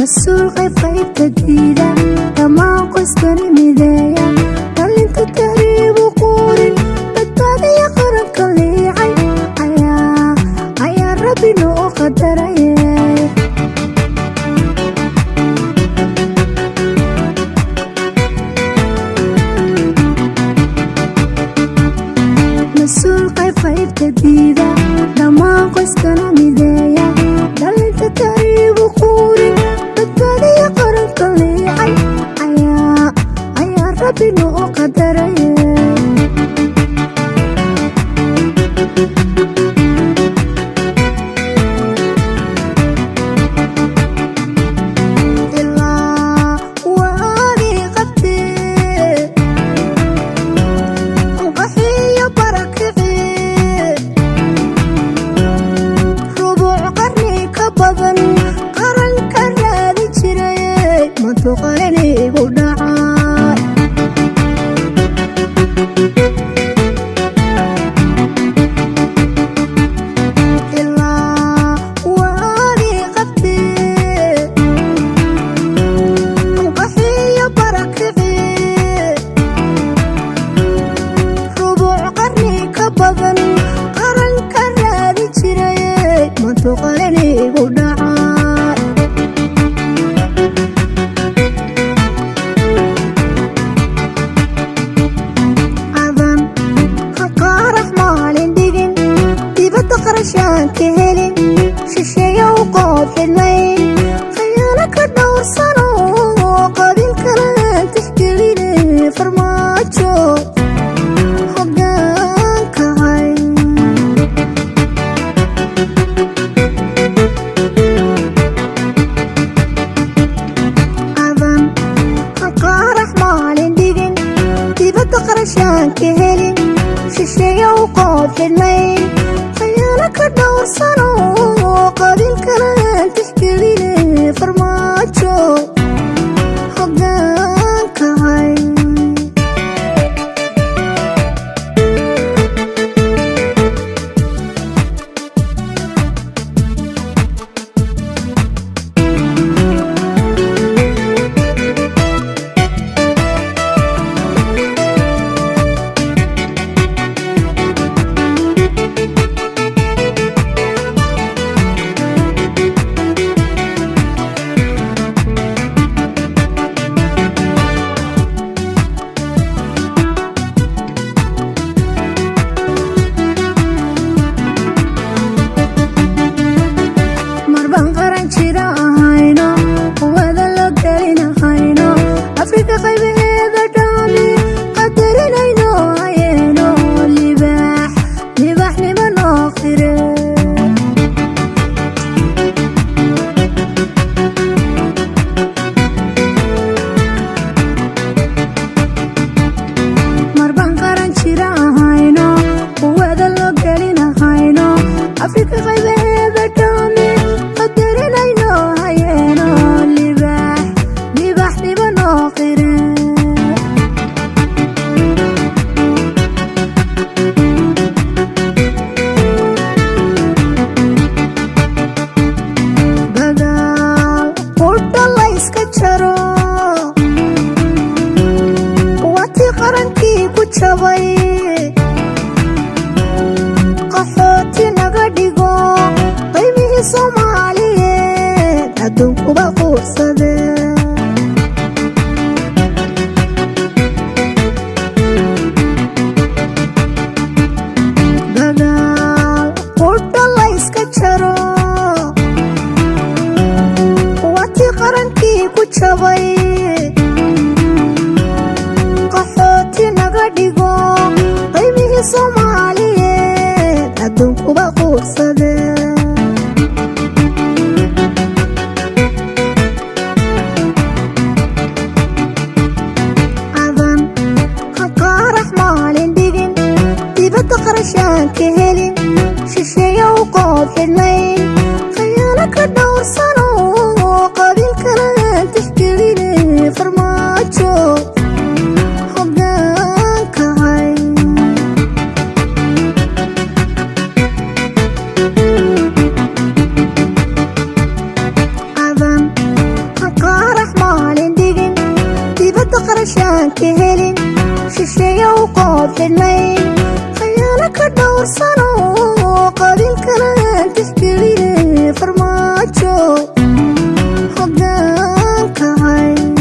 مسؤول qaybta diida dhammaan qoyskani mideeya dhalinta tahriib u quurin badbaadiya qaranka liicay ayaa rabbi noo qadaraya مسؤول qaybta diida dhammaan qoyskani mideeya dhalinta tahriib u quurin badbaadiya qaranka liicay ayaa rabbi noo qadaraya خيانة كدور سنة قليل كلام تشكيلي فرماتشو خدامك عين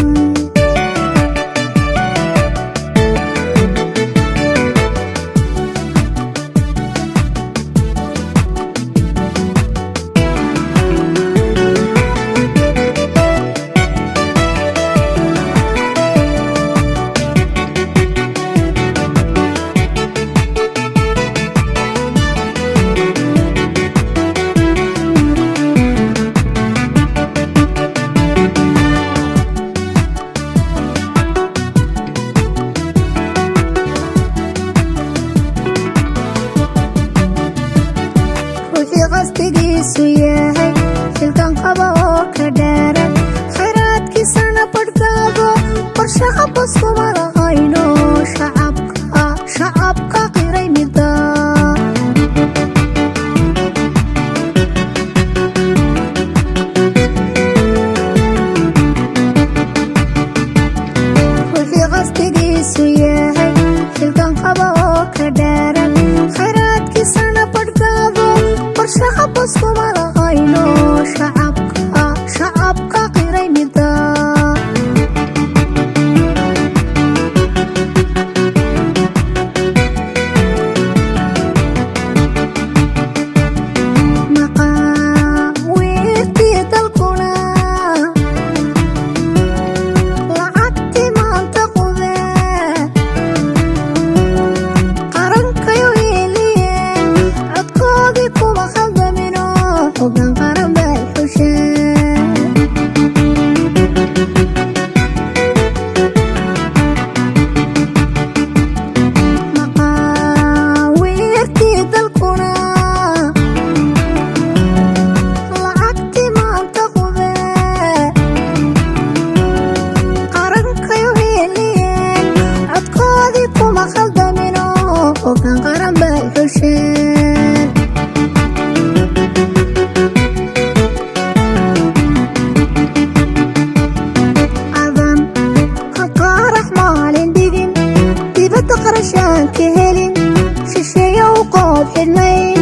qasdigiisu yahay xilkan qaba oo ka dheeran khayraadkiisana badhkaado qorshaha baskuma lahayno shacabka qiray mida wixii qasdigiisu yahay xilkan qaba oo ka dheeran khayraadkiisana badhkaado qorshaha baskuma lahayno shacabka qiray mida maqaawiirtii dalkuna lacagtii maanta qube qarankayo hiiliyeen codkoodii kuma khaldamino hoggaan qaran bay xusheen maqaawiirtii dalkuna lacagtii maanta qube qarankayo hiiliyeen codkoodii kuma khaldamino hoggaan qaran bay xusheen adan qarax maalin dhigin dibadda qarashaan ka helin shisheeye u qoob xidhnayn